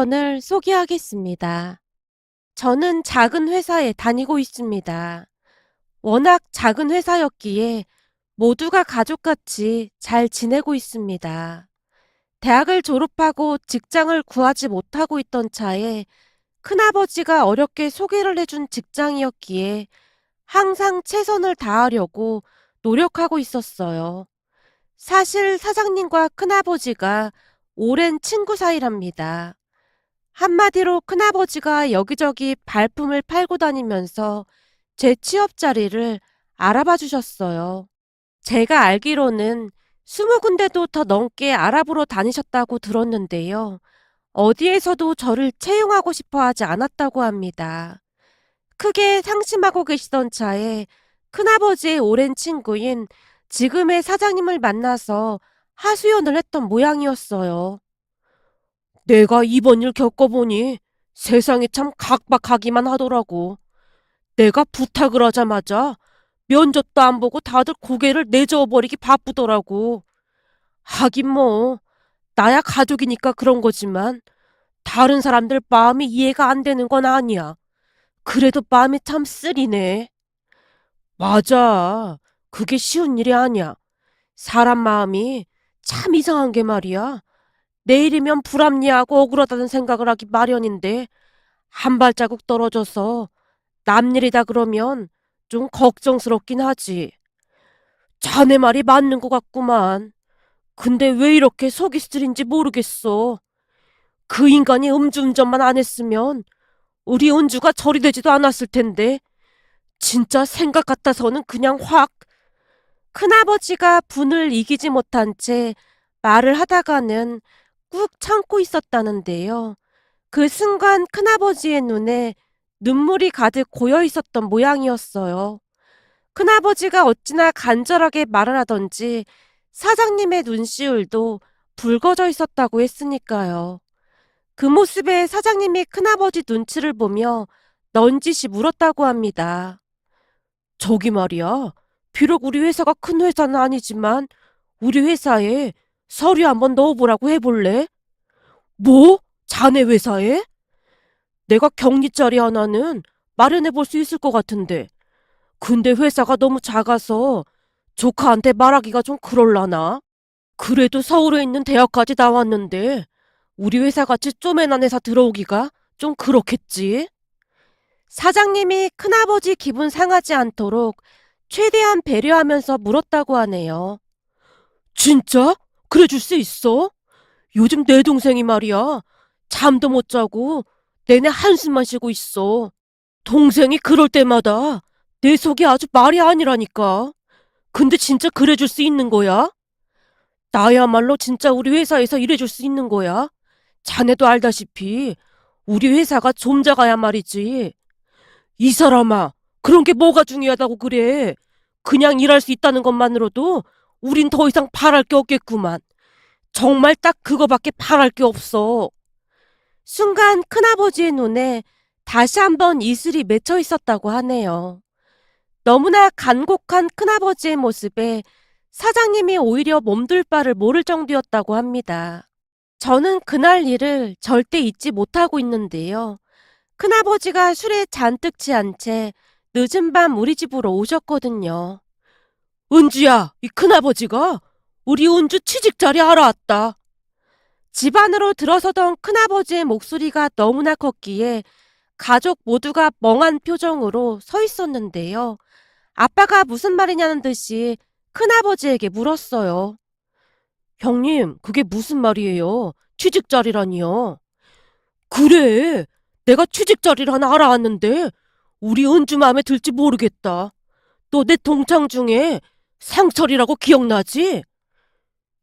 사연을 소개하겠습니다. 저는 작은 회사에 다니고 있습니다. 워낙 작은 회사였기에 모두가 가족같이 잘 지내고 있습니다. 대학을 졸업하고 직장을 구하지 못하고 있던 차에 큰아버지가 어렵게 소개를 해준 직장이었기에 항상 최선을 다하려고 노력하고 있었어요. 사실 사장님과 큰아버지가 오랜 친구 사이랍니다. 한마디로 큰아버지가 여기저기 발품을 팔고 다니면서 제 취업 자리를 알아봐 주셨어요. 제가 알기로는 20군데도 더 넘게 알아보러 다니셨다고 들었는데요. 어디에서도 저를 채용하고 싶어 하지 않았다고 합니다. 크게 상심하고 계시던 차에 큰아버지의 오랜 친구인 지금의 사장님을 만나서 하소연을 했던 모양이었어요. 내가 이번 일 겪어보니 세상이 참 각박하기만 하더라고. 내가 부탁을 하자마자 면접도 안 보고 다들 고개를 내저어버리기 바쁘더라고. 하긴 뭐 나야 가족이니까 그런 거지만 다른 사람들 마음이 이해가 안 되는 건 아니야. 그래도 마음이 참 쓰리네. 맞아. 그게 쉬운 일이 아니야. 사람 마음이 참 이상한 게 말이야. 내일이면 불합리하고 억울하다는 생각을 하기 마련인데 한 발자국 떨어져서 남 일이다 그러면 좀 걱정스럽긴 하지. 자네 말이 맞는 것 같구만. 근데 왜 이렇게 속이 쓰린지 모르겠어. 그 인간이 음주운전만 안 했으면 우리 은주가 저리 되지도 않았을 텐데 진짜 생각 같아서는 그냥 확. 큰아버지가 분을 이기지 못한 채 말을 하다가는 꾹 참고 있었다는데요. 그 순간 큰아버지의 눈에 눈물이 가득 고여 있었던 모양이었어요. 큰아버지가 어찌나 간절하게 말을 하던지 사장님의 눈시울도 붉어져 있었다고 했으니까요. 그 모습에 사장님이 큰아버지 눈치를 보며 넌지시 물었다고 합니다. 저기 말이야. 비록 우리 회사가 큰 회사는 아니지만 우리 회사에 서류 한번 넣어보라고 해볼래? 뭐? 자네 회사에? 내가 격리 자리 하나는 마련해 볼 수 있을 것 같은데. 근데 회사가 너무 작아서 조카한테 말하기가 좀 그럴라나? 그래도 서울에 있는 대학까지 나왔는데 우리 회사같이 쪼매난 회사 들어오기가 좀 그렇겠지? 사장님이 큰아버지 기분 상하지 않도록 최대한 배려하면서 물었다고 하네요. 진짜? 그래 줄 수 있어? 요즘 내 동생이 말이야. 잠도 못 자고 내내 한숨만 쉬고 있어. 동생이 그럴 때마다 내 속이 아주 말이 아니라니까. 근데 진짜 그래 줄 수 있는 거야? 나야말로 진짜 우리 회사에서 일해 줄 수 있는 거야. 자네도 알다시피 우리 회사가 좀 작아야 말이지. 이 사람아, 그런 게 뭐가 중요하다고 그래. 그냥 일할 수 있다는 것만으로도 우린 더 이상 바랄 게 없겠구만. 정말 딱 그거밖에 바랄 게 없어. 순간 큰아버지의 눈에 다시 한번 이슬이 맺혀 있었다고 하네요. 너무나 간곡한 큰아버지의 모습에 사장님이 오히려 몸둘 바를 모를 정도였다고 합니다. 저는 그날 일을 절대 잊지 못하고 있는데요. 큰아버지가 술에 잔뜩 취한 채 늦은 밤 우리 집으로 오셨거든요. 은주야, 이 큰아버지가 우리 은주 취직 자리 알아왔다. 집 안으로 들어서던 큰아버지의 목소리가 너무나 컸기에 가족 모두가 멍한 표정으로 서 있었는데요. 아빠가 무슨 말이냐는 듯이 큰아버지에게 물었어요. 형님, 그게 무슨 말이에요? 취직 자리라니요. 그래, 내가 취직 자리를 하나 알아왔는데 우리 은주 마음에 들지 모르겠다. 너 내 동창 중에 상철이라고 기억나지?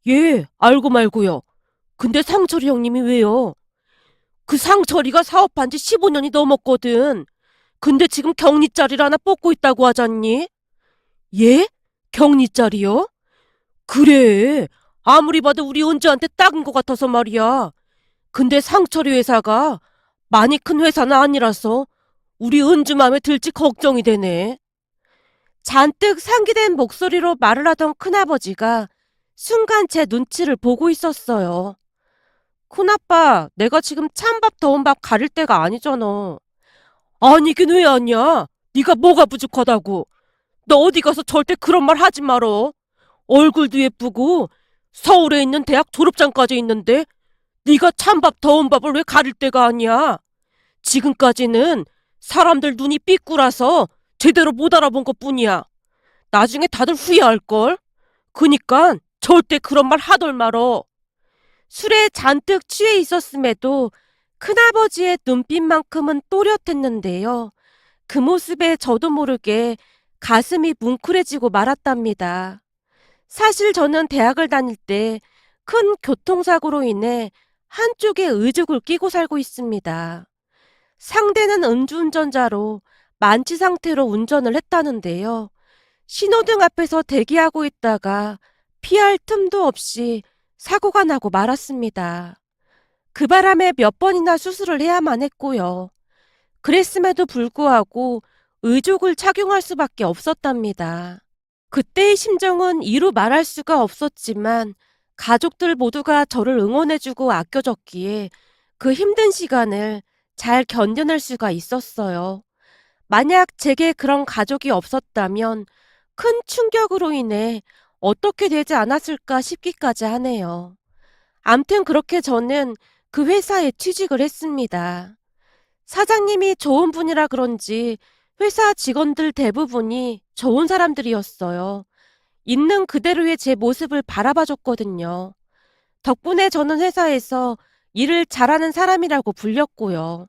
예, 알고 말고요. 근데 상철이 형님이 왜요? 그 상철이가 사업한 지 15년이 넘었거든. 근데 지금 격리자리를 하나 뽑고 있다고 하잖니? 예? 격리자리요? 그래. 아무리 봐도 우리 은주한테 딱인 것 같아서 말이야. 근데 상철이 회사가 많이 큰 회사는 아니라서 우리 은주 마음에 들지 걱정이 되네. 잔뜩 상기된 목소리로 말을 하던 큰아버지가 순간 제 눈치를 보고 있었어요. 큰아빠, 내가 지금 찬밥 더운 밥 가릴 때가 아니잖아. 아니긴 왜 아니야? 네가 뭐가 부족하다고? 너 어디 가서 절대 그런 말 하지 말어. 얼굴도 예쁘고 서울에 있는 대학 졸업장까지 있는데 네가 찬밥 더운 밥을 왜 가릴 때가 아니야? 지금까지는 사람들 눈이 삐꾸라서 제대로 못 알아본 것뿐이야. 나중에 다들 후회할걸? 그니까 절대 그런 말 하덜 말어. 술에 잔뜩 취해 있었음에도 큰아버지의 눈빛만큼은 또렷했는데요. 그 모습에 저도 모르게 가슴이 뭉클해지고 말았답니다. 사실 저는 대학을 다닐 때 큰 교통사고로 인해 한쪽에 의족을 끼고 살고 있습니다. 상대는 음주운전자로 만취 상태로 운전을 했다는데요. 신호등 앞에서 대기하고 있다가 피할 틈도 없이 사고가 나고 말았습니다. 그 바람에 몇 번이나 수술을 해야만 했고요. 그랬음에도 불구하고 의족을 착용할 수밖에 없었답니다. 그때의 심정은 이루 말할 수가 없었지만 가족들 모두가 저를 응원해주고 아껴줬기에 그 힘든 시간을 잘 견뎌낼 수가 있었어요. 만약 제게 그런 가족이 없었다면 큰 충격으로 인해 어떻게 되지 않았을까 싶기까지 하네요. 암튼 그렇게 저는 그 회사에 취직을 했습니다. 사장님이 좋은 분이라 그런지 회사 직원들 대부분이 좋은 사람들이었어요. 있는 그대로의 제 모습을 바라봐 줬거든요. 덕분에 저는 회사에서 일을 잘하는 사람이라고 불렸고요.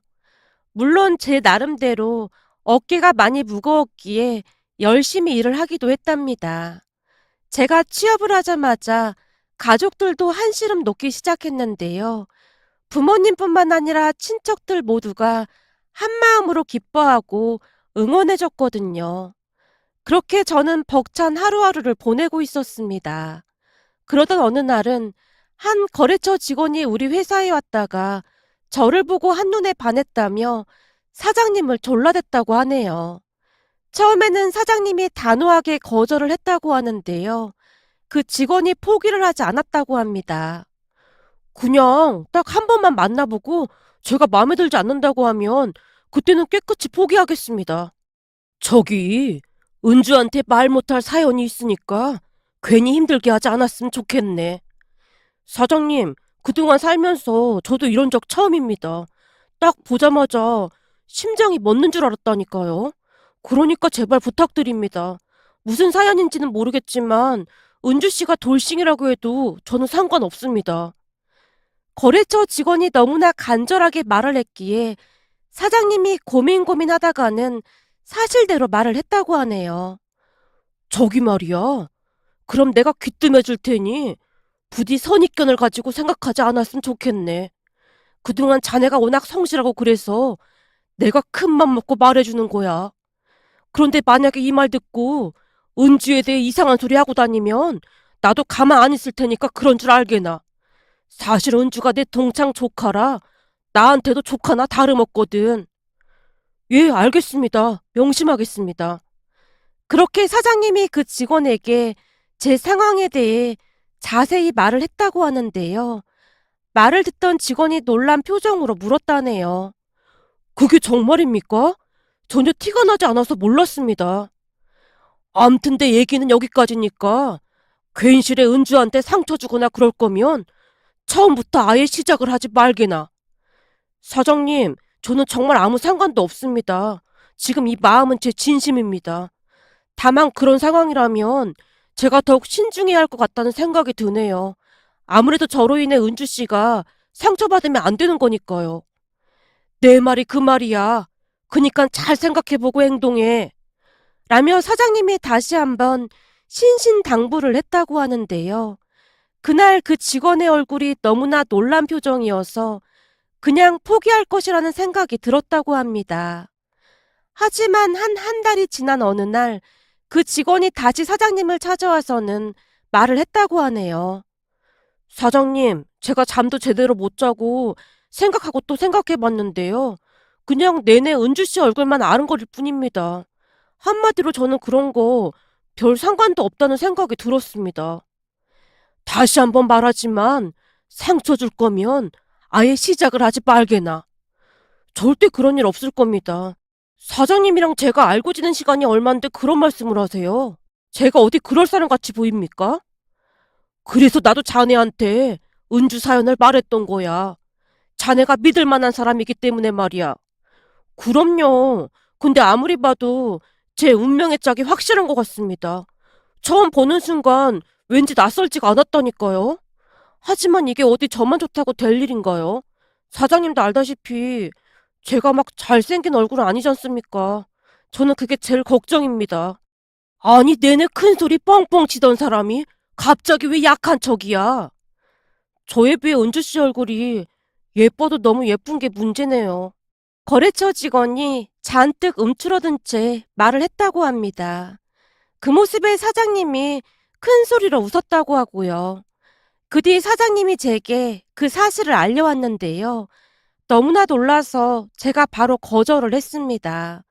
물론 제 나름대로 어깨가 많이 무거웠기에 열심히 일을 하기도 했답니다. 제가 취업을 하자마자 가족들도 한시름 놓기 시작했는데요. 부모님뿐만 아니라 친척들 모두가 한마음으로 기뻐하고 응원해줬거든요. 그렇게 저는 벅찬 하루하루를 보내고 있었습니다. 그러던 어느 날은 한 거래처 직원이 우리 회사에 왔다가 저를 보고 한눈에 반했다며 사장님을 졸라댔다고 하네요. 처음에는 사장님이 단호하게 거절을 했다고 하는데요. 그 직원이 포기를 하지 않았다고 합니다. 그냥 딱 한 번만 만나보고 제가 마음에 들지 않는다고 하면 그때는 깨끗이 포기하겠습니다. 저기 은주한테 말 못할 사연이 있으니까 괜히 힘들게 하지 않았으면 좋겠네. 사장님, 그동안 살면서 저도 이런 적 처음입니다. 딱 보자마자 심장이 멎는 줄 알았다니까요. 그러니까 제발 부탁드립니다. 무슨 사연인지는 모르겠지만 은주 씨가 돌싱이라고 해도 저는 상관없습니다. 거래처 직원이 너무나 간절하게 말을 했기에 사장님이 고민하다가는 사실대로 말을 했다고 하네요. 저기 말이야. 그럼 내가 귀뜸해 줄 테니 부디 선입견을 가지고 생각하지 않았으면 좋겠네. 그동안 자네가 워낙 성실하고 그래서 내가 큰 맘 먹고 말해주는 거야. 그런데 만약에 이 말 듣고 은주에 대해 이상한 소리 하고 다니면 나도 가만 안 있을 테니까 그런 줄 알게나. 사실 은주가 내 동창 조카라 나한테도 조카나 다름없거든. 예, 알겠습니다. 명심하겠습니다. 그렇게 사장님이 그 직원에게 제 상황에 대해 자세히 말을 했다고 하는데요. 말을 듣던 직원이 놀란 표정으로 물었다네요. 그게 정말입니까? 전혀 티가 나지 않아서 몰랐습니다. 암튼 내 얘기는 여기까지니까 괜시레 은주한테 상처 주거나 그럴 거면 처음부터 아예 시작을 하지 말게나. 사장님, 저는 정말 아무 상관도 없습니다. 지금 이 마음은 제 진심입니다. 다만 그런 상황이라면 제가 더욱 신중해야 할 것 같다는 생각이 드네요. 아무래도 저로 인해 은주 씨가 상처받으면 안 되는 거니까요. 내 말이 그 말이야. 그니까 잘 생각해보고 행동해. 라며 사장님이 다시 한번 신신당부를 했다고 하는데요. 그날 그 직원의 얼굴이 너무나 놀란 표정이어서 그냥 포기할 것이라는 생각이 들었다고 합니다. 하지만 한 달이 지난 어느 날 그 직원이 다시 사장님을 찾아와서는 말을 했다고 하네요. 사장님, 제가 잠도 제대로 못 자고 생각하고 또 생각해 봤는데요. 그냥 내내 은주 씨 얼굴만 아른거릴 뿐입니다. 한마디로 저는 그런 거 별 상관도 없다는 생각이 들었습니다. 다시 한번 말하지만 상처 줄 거면 아예 시작을 하지 말게나. 절대 그런 일 없을 겁니다. 사장님이랑 제가 알고 지낸 시간이 얼만데 그런 말씀을 하세요. 제가 어디 그럴 사람 같이 보입니까? 그래서 나도 자네한테 은주 사연을 말했던 거야. 자네가 믿을 만한 사람이기 때문에 말이야. 그럼요. 근데 아무리 봐도 제 운명의 짝이 확실한 것 같습니다. 처음 보는 순간 왠지 낯설지가 않았다니까요. 하지만 이게 어디 저만 좋다고 될 일인가요? 사장님도 알다시피 제가 막 잘생긴 얼굴은 아니지 않습니까? 저는 그게 제일 걱정입니다. 아니, 내내 큰 소리 뻥뻥 치던 사람이 갑자기 왜 약한 척이야? 저에 비해 은주 씨 얼굴이 예뻐도 너무 예쁜 게 문제네요. 거래처 직원이 잔뜩 움츠러든 채 말을 했다고 합니다. 그 모습에 사장님이 큰 소리로 웃었다고 하고요. 그 뒤 사장님이 제게 그 사실을 알려왔는데요. 너무나 놀라서 제가 바로 거절을 했습니다.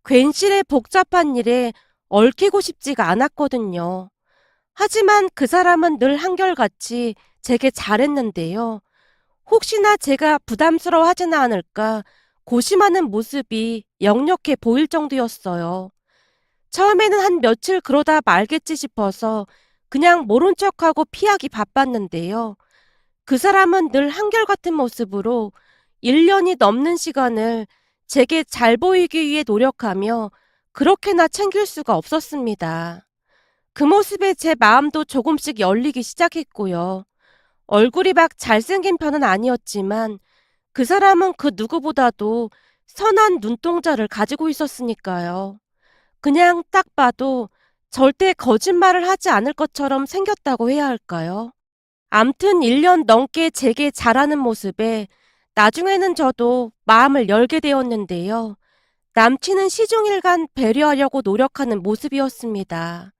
괜시레 복잡한 일에 얽히고 싶지가 않았거든요. 하지만 그 사람은 늘 한결같이 제게 잘했는데요. 혹시나 제가 부담스러워하지는 않을까 고심하는 모습이 역력해 보일 정도였어요. 처음에는 한 며칠 그러다 말겠지 싶어서 그냥 모른 척하고 피하기 바빴는데요. 그 사람은 늘 한결같은 모습으로 1년이 넘는 시간을 제게 잘 보이기 위해 노력하며 그렇게나 챙길 수가 없었습니다. 그 모습에 제 마음도 조금씩 열리기 시작했고요. 얼굴이 막 잘생긴 편은 아니었지만 그 사람은 그 누구보다도 선한 눈동자를 가지고 있었으니까요. 그냥 딱 봐도 절대 거짓말을 하지 않을 것처럼 생겼다고 해야 할까요? 암튼 1년 넘게 제게 잘하는 모습에 나중에는 저도 마음을 열게 되었는데요. 남친은 시종일관 배려하려고 노력하는 모습이었습니다.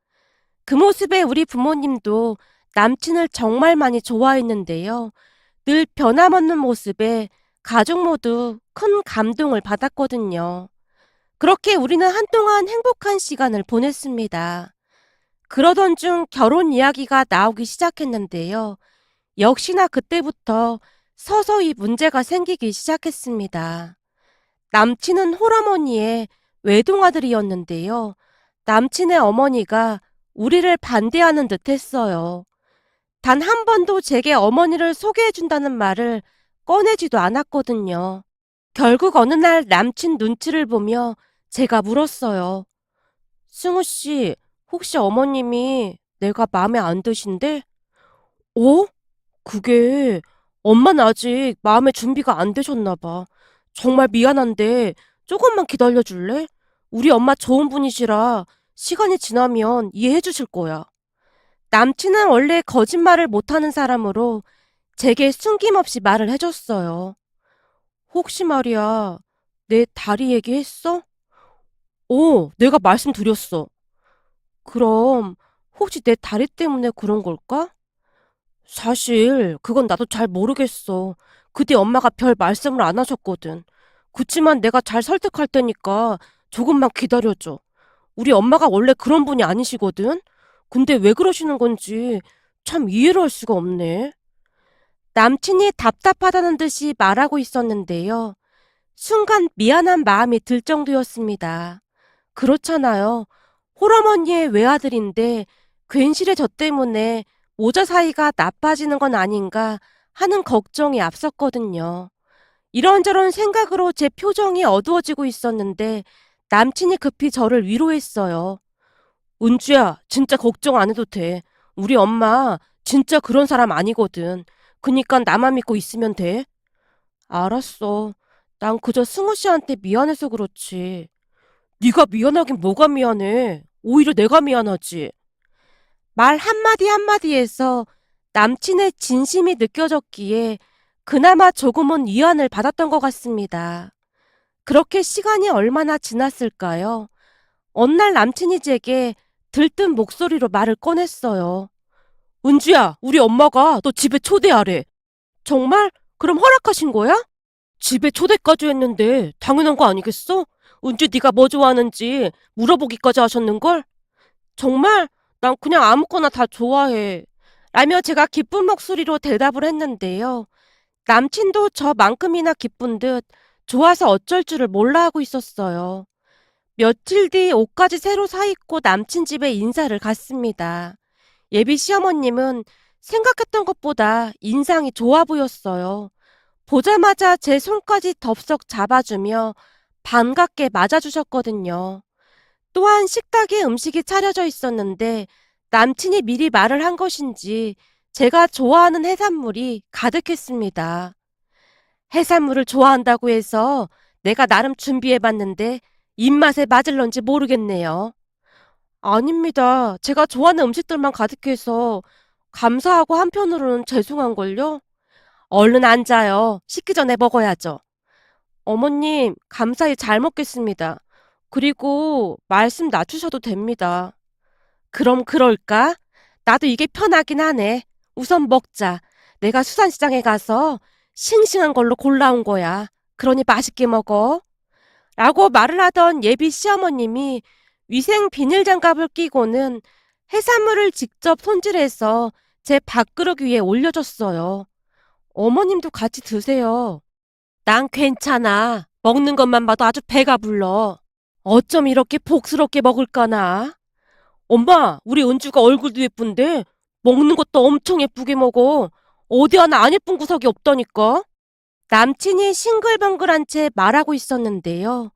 그 모습에 우리 부모님도 남친을 정말 많이 좋아했는데요. 늘 변함없는 모습에 가족 모두 큰 감동을 받았거든요. 그렇게 우리는 한동안 행복한 시간을 보냈습니다. 그러던 중 결혼 이야기가 나오기 시작했는데요. 역시나 그때부터 서서히 문제가 생기기 시작했습니다. 남친은 홀어머니의 외동아들이었는데요. 남친의 어머니가 우리를 반대하는 듯 했어요. 단 한 번도 제게 어머니를 소개해준다는 말을 꺼내지도 않았거든요. 결국 어느 날 남친 눈치를 보며 제가 물었어요. 승우 씨, 혹시 어머님이 내가 마음에 안 드신대? 어? 그게 엄마는 아직 마음의 준비가 안 되셨나 봐. 정말 미안한데 조금만 기다려 줄래? 우리 엄마 좋은 분이시라 시간이 지나면 이해해 주실 거야. 남친은 원래 거짓말을 못하는 사람으로 제게 숨김없이 말을 해줬어요. 혹시 말이야, 내 다리 얘기했어? 내가 말씀드렸어. 그럼 혹시 내 다리 때문에 그런 걸까? 사실 그건 나도 잘 모르겠어. 그때 엄마가 별 말씀을 안 하셨거든. 그치만 내가 잘 설득할 테니까 조금만 기다려줘. 우리 엄마가 원래 그런 분이 아니시거든. 근데 왜 그러시는 건지 참 이해를 할 수가 없네. 남친이 답답하다는 듯이 말하고 있었는데요. 순간 미안한 마음이 들 정도였습니다. 그렇잖아요. 홀어머니의 외아들인데 괜시레 저 때문에 모자 사이가 나빠지는 건 아닌가 하는 걱정이 앞섰거든요. 이런저런 생각으로 제 표정이 어두워지고 있었는데 남친이 급히 저를 위로했어요. 은주야, 진짜 걱정 안 해도 돼. 우리 엄마 진짜 그런 사람 아니거든. 그니까 나만 믿고 있으면 돼. 알았어. 난 그저 승우 씨한테 미안해서 그렇지. 네가 미안하긴 뭐가 미안해. 오히려 내가 미안하지. 말 한마디 한마디에서 남친의 진심이 느껴졌기에 그나마 조금은 위안을 받았던 것 같습니다. 그렇게 시간이 얼마나 지났을까요? 어느 날 남친이 제게 들뜬 목소리로 말을 꺼냈어요. 은주야, 우리 엄마가 너 집에 초대하래. 정말? 그럼 허락하신 거야? 집에 초대까지 했는데 당연한 거 아니겠어? 은주 네가 뭐 좋아하는지 물어보기까지 하셨는걸? 정말? 난 그냥 아무거나 다 좋아해. 라며 제가 기쁜 목소리로 대답을 했는데요. 남친도 저만큼이나 기쁜 듯 좋아서 어쩔 줄을 몰라 하고 있었어요. 며칠 뒤 옷까지 새로 사입고 남친 집에 인사를 갔습니다. 예비 시어머님은 생각했던 것보다 인상이 좋아 보였어요. 보자마자 제 손까지 덥석 잡아주며 반갑게 맞아주셨거든요. 또한 식탁에 음식이 차려져 있었는데 남친이 미리 말을 한 것인지 제가 좋아하는 해산물이 가득했습니다. 해산물을 좋아한다고 해서 내가 나름 준비해봤는데 입맛에 맞을런지 모르겠네요. 아닙니다. 제가 좋아하는 음식들만 가득해서 감사하고 한편으로는 죄송한걸요? 얼른 앉아요. 식기 전에 먹어야죠. 어머님, 감사히 잘 먹겠습니다. 그리고 말씀 낮추셔도 됩니다. 그럼 그럴까? 나도 이게 편하긴 하네. 우선 먹자. 내가 수산시장에 가서 싱싱한 걸로 골라온 거야. 그러니 맛있게 먹어. 라고 말을 하던 예비 시어머님이 위생 비닐장갑을 끼고는 해산물을 직접 손질해서 제 밥그릇 위에 올려줬어요. 어머님도 같이 드세요. 난 괜찮아. 먹는 것만 봐도 아주 배가 불러. 어쩜 이렇게 복스럽게 먹을까나? 엄마, 우리 은주가 얼굴도 예쁜데 먹는 것도 엄청 예쁘게 먹어. 어디 하나 안 예쁜 구석이 없다니까? 남친이 싱글벙글한 채 말하고 있었는데요.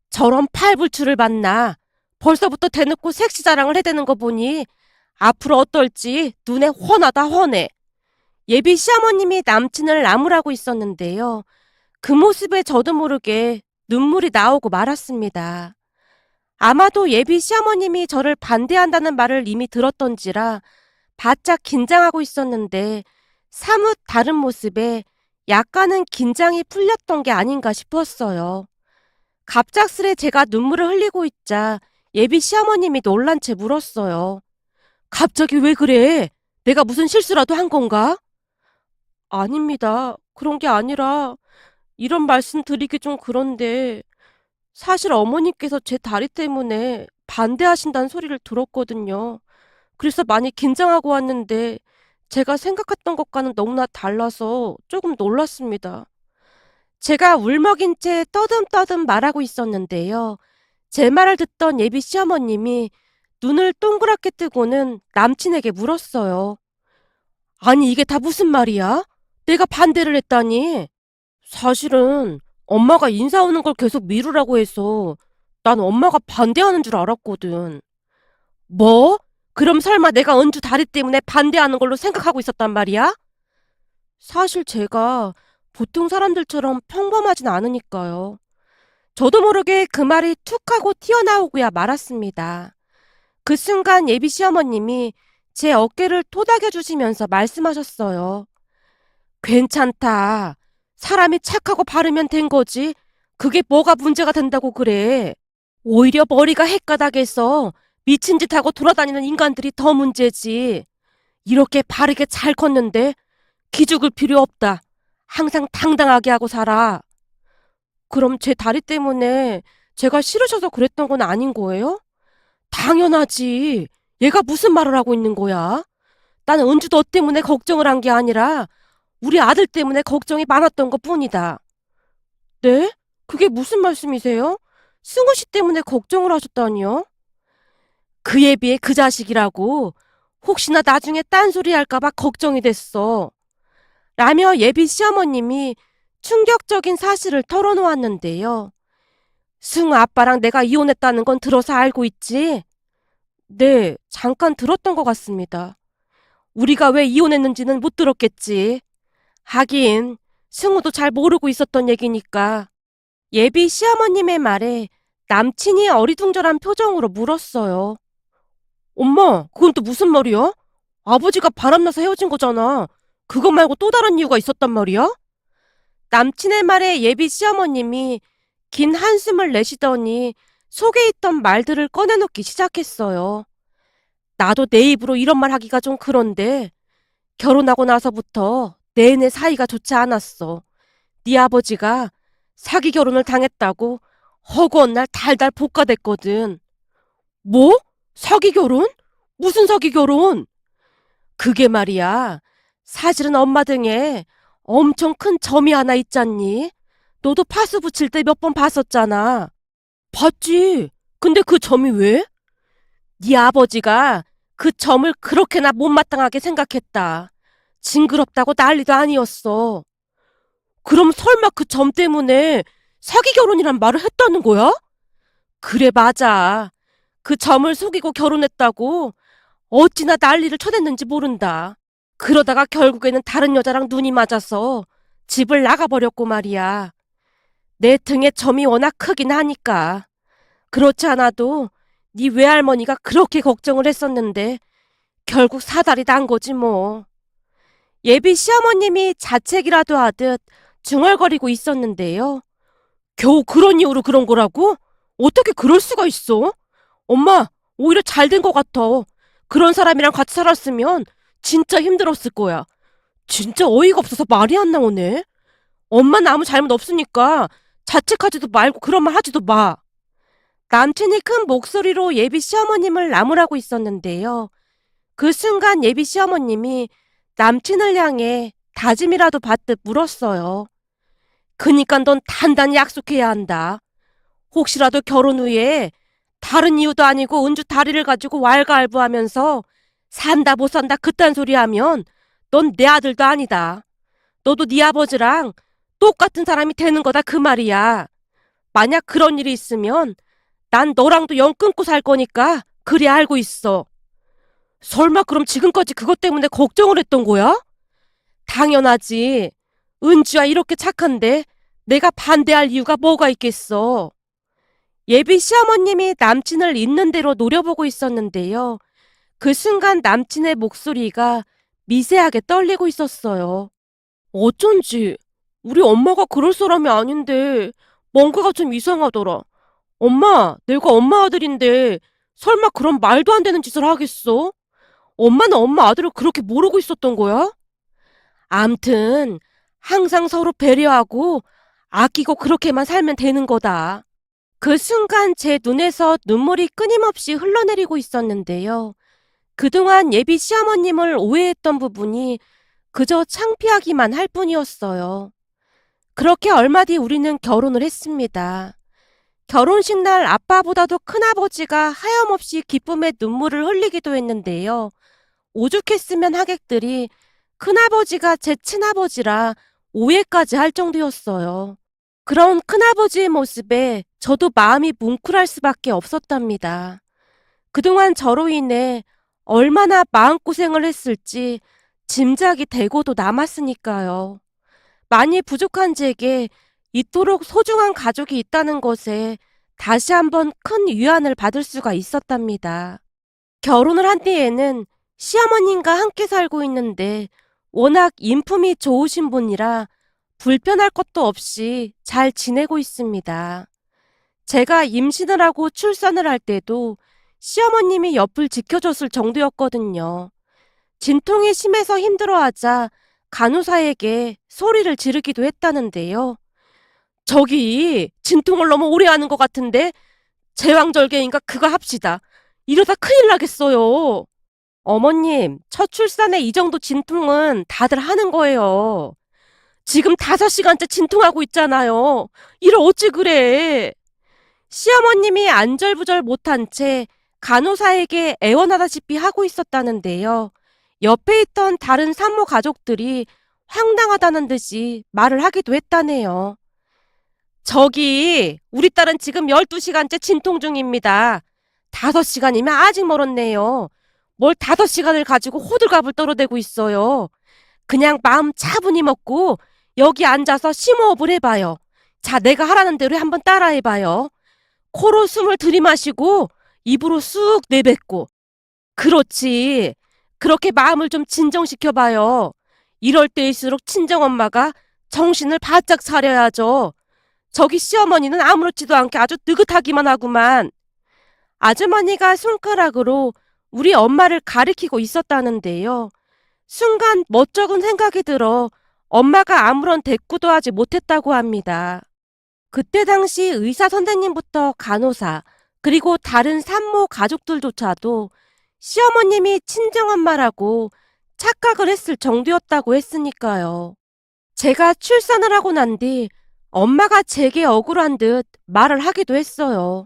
저런 팔불출을 봤나? 벌써부터 대놓고 섹시 자랑을 해대는 거 보니 앞으로 어떨지 눈에 훤하다 훤해. 예비 시어머님이 남친을 나무라고 있었는데요. 그 모습에 저도 모르게 눈물이 나오고 말았습니다. 아마도 예비 시어머님이 저를 반대한다는 말을 이미 들었던지라 바짝 긴장하고 있었는데 사뭇 다른 모습에 약간은 긴장이 풀렸던 게 아닌가 싶었어요. 갑작스레 제가 눈물을 흘리고 있자 예비 시어머님이 놀란 채 물었어요. 갑자기 왜 그래? 내가 무슨 실수라도 한 건가? 아닙니다. 그런 게 아니라 이런 말씀 드리기 좀 그런데 사실 어머니께서 제 다리 때문에 반대하신다는 소리를 들었거든요. 그래서 많이 긴장하고 왔는데 제가 생각했던 것과는 너무나 달라서 조금 놀랐습니다. 제가 울먹인 채 떠듬떠듬 말하고 있었는데요. 제 말을 듣던 예비 시어머님이 눈을 동그랗게 뜨고는 남친에게 물었어요. 아니 이게 다 무슨 말이야? 내가 반대를 했다니. 사실은 엄마가 인사 오는 걸 계속 미루라고 해서 난 엄마가 반대하는 줄 알았거든. 뭐? 그럼 설마 내가 은주 다리 때문에 반대하는 걸로 생각하고 있었단 말이야? 사실 제가 보통 사람들처럼 평범하진 않으니까요. 저도 모르게 그 말이 툭 하고 튀어나오고야 말았습니다. 그 순간 예비 시어머님이 제 어깨를 토닥여 주시면서 말씀하셨어요. 괜찮다. 사람이 착하고 바르면 된 거지. 그게 뭐가 문제가 된다고 그래. 오히려 머리가 헷가닥해서 미친 짓 하고 돌아다니는 인간들이 더 문제지. 이렇게 바르게 잘 컸는데 기죽을 필요 없다. 항상 당당하게 하고 살아. 그럼 제 다리 때문에 제가 싫으셔서 그랬던 건 아닌 거예요? 당연하지. 얘가 무슨 말을 하고 있는 거야? 나는 은주 너 때문에 걱정을 한 게 아니라 우리 아들 때문에 걱정이 많았던 것 뿐이다. 네? 그게 무슨 말씀이세요? 승우 씨 때문에 걱정을 하셨다니요? 그에 비해 그 자식이라고 혹시나 나중에 딴소리 할까봐 걱정이 됐어. 라며 예비 시어머님이 충격적인 사실을 털어놓았는데요. 승우 아빠랑 내가 이혼했다는 건 들어서 알고 있지? 네, 잠깐 들었던 것 같습니다. 우리가 왜 이혼했는지는 못 들었겠지. 하긴 승우도 잘 모르고 있었던 얘기니까. 예비 시어머님의 말에 남친이 어리둥절한 표정으로 물었어요. 엄마, 그건 또 무슨 말이야? 아버지가 바람나서 헤어진 거잖아. 그거 말고 또 다른 이유가 있었단 말이야? 남친의 말에 예비 시어머님이 긴 한숨을 내쉬더니 속에 있던 말들을 꺼내놓기 시작했어요. 나도 내 입으로 이런 말 하기가 좀 그런데 결혼하고 나서부터 내내 사이가 좋지 않았어. 네 아버지가 사기 결혼을 당했다고 허구한 날 달달 볶아댔거든. 뭐? 사기 결혼? 무슨 사기 결혼? 그게 말이야. 사실은 엄마 등에 엄청 큰 점이 하나 있잖니? 너도 파스 붙일 때 몇 번 봤었잖아. 봤지. 근데 그 점이 왜? 네 아버지가 그 점을 그렇게나 못마땅하게 생각했다. 징그럽다고 난리도 아니었어. 그럼 설마 그 점 때문에 사기 결혼이란 말을 했다는 거야? 그래, 맞아. 그 점을 속이고 결혼했다고 어찌나 난리를 쳐댔는지 모른다. 그러다가 결국에는 다른 여자랑 눈이 맞아서 집을 나가버렸고 말이야. 내 등에 점이 워낙 크긴 하니까. 그렇지 않아도 네 외할머니가 그렇게 걱정을 했었는데 결국 사달이 난 거지 뭐. 예비 시어머님이 자책이라도 하듯 중얼거리고 있었는데요. 겨우 그런 이유로 그런 거라고? 어떻게 그럴 수가 있어? 엄마, 오히려 잘 된 것 같아. 그런 사람이랑 같이 살았으면 진짜 힘들었을 거야. 진짜 어이가 없어서 말이 안 나오네. 엄마는 아무 잘못 없으니까 자책하지도 말고 그런 말 하지도 마. 남친이 큰 목소리로 예비 시어머님을 나무라고 있었는데요. 그 순간 예비 시어머님이 남친을 향해 다짐이라도 받듯 물었어요. 그니까 넌 단단히 약속해야 한다. 혹시라도 결혼 후에 다른 이유도 아니고 은주 다리를 가지고 왈가왈부하면서 산다 못 산다 그딴 소리 하면 넌 내 아들도 아니다. 너도 네 아버지랑 똑같은 사람이 되는 거다 그 말이야. 만약 그런 일이 있으면 난 너랑도 영 끊고 살 거니까 그리 알고 있어. 설마 그럼 지금까지 그것 때문에 걱정을 했던 거야? 당연하지. 은주야 이렇게 착한데 내가 반대할 이유가 뭐가 있겠어. 예비 시어머님이 남친을 있는 대로 노려보고 있었는데요. 그 순간 남친의 목소리가 미세하게 떨리고 있었어요. 어쩐지 우리 엄마가 그럴 사람이 아닌데 뭔가가 좀 이상하더라. 엄마, 내가 엄마 아들인데 설마 그런 말도 안 되는 짓을 하겠어? 엄마는 엄마 아들을 그렇게 모르고 있었던 거야? 암튼 항상 서로 배려하고 아끼고 그렇게만 살면 되는 거다. 그 순간 제 눈에서 눈물이 끊임없이 흘러내리고 있었는데요. 그동안 예비 시어머님을 오해했던 부분이 그저 창피하기만 할 뿐이었어요. 그렇게 얼마 뒤 우리는 결혼을 했습니다. 결혼식 날 아빠보다도 큰아버지가 하염없이 기쁨의 눈물을 흘리기도 했는데요. 오죽했으면 하객들이 큰아버지가 제 친아버지라 오해까지 할 정도였어요. 그런 큰아버지의 모습에 저도 마음이 뭉클할 수밖에 없었답니다. 그동안 저로 인해 얼마나 마음고생을 했을지 짐작이 되고도 남았으니까요. 많이 부족한 제게 이토록 소중한 가족이 있다는 것에 다시 한번 큰 위안을 받을 수가 있었답니다. 결혼을 한 뒤에는 시어머님과 함께 살고 있는데 워낙 인품이 좋으신 분이라 불편할 것도 없이 잘 지내고 있습니다. 제가 임신을 하고 출산을 할 때도 시어머님이 옆을 지켜줬을 정도였거든요. 진통이 심해서 힘들어하자 간호사에게 소리를 지르기도 했다는데요. 저기 진통을 너무 오래 하는 것 같은데 제왕절개인가 그거 합시다. 이러다 큰일 나겠어요. 어머님, 첫 출산에 이 정도 진통은 다들 하는 거예요. 지금 5시간째 진통하고 있잖아요. 이를 어찌 그래. 시어머님이 안절부절 못한 채 간호사에게 애원하다시피 하고 있었다는데요. 옆에 있던 다른 산모 가족들이 황당하다는 듯이 말을 하기도 했다네요. 저기, 우리 딸은 지금 12시간째 진통 중입니다. 5시간이면 아직 멀었네요. 뭘 5시간을 가지고 호들갑을 떨어대고 있어요. 그냥 마음 차분히 먹고 여기 앉아서 심호흡을 해봐요. 자, 내가 하라는 대로 한번 따라해봐요. 코로 숨을 들이마시고 입으로 쑥 내뱉고. 그렇지. 그렇게 마음을 좀 진정시켜봐요. 이럴 때일수록 친정엄마가 정신을 바짝 차려야죠. 저기 시어머니는 아무렇지도 않게 아주 느긋하기만 하구만. 아주머니가 손가락으로 우리 엄마를 가리키고 있었다는데요. 순간 멋쩍은 생각이 들어 엄마가 아무런 대꾸도 하지 못했다고 합니다. 그때 당시 의사 선생님부터 간호사, 그리고 다른 산모 가족들조차도 시어머님이 친정엄마라고 착각을 했을 정도였다고 했으니까요. 제가 출산을 하고 난 뒤 엄마가 제게 억울한 듯 말을 하기도 했어요.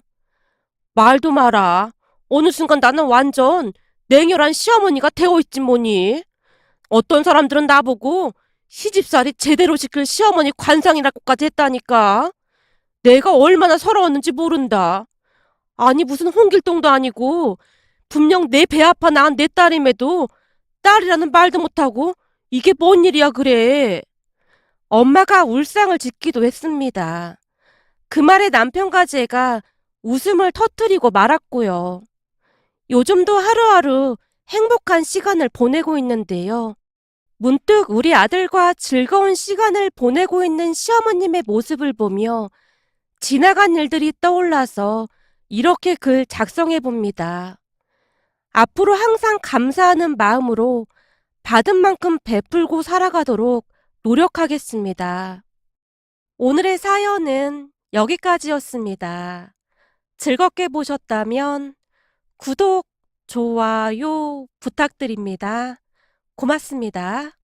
말도 마라. 어느 순간 나는 완전 냉혈한 시어머니가 되어 있지 뭐니. 어떤 사람들은 나보고 시집살이 제대로 시킬 시어머니 관상이라고까지 했다니까. 내가 얼마나 서러웠는지 모른다. 아니 무슨 홍길동도 아니고 분명 내 배 아파 낳은 내 딸임에도 딸이라는 말도 못하고 이게 뭔 일이야 그래. 엄마가 울상을 짓기도 했습니다. 그 말에 남편과 제가 웃음을 터뜨리고 말았고요. 요즘도 하루하루 행복한 시간을 보내고 있는데요. 문득 우리 아들과 즐거운 시간을 보내고 있는 시어머님의 모습을 보며 지나간 일들이 떠올라서 이렇게 글 작성해 봅니다. 앞으로 항상 감사하는 마음으로 받은 만큼 베풀고 살아가도록 노력하겠습니다. 오늘의 사연은 여기까지였습니다. 즐겁게 보셨다면 구독, 좋아요 부탁드립니다. 고맙습니다.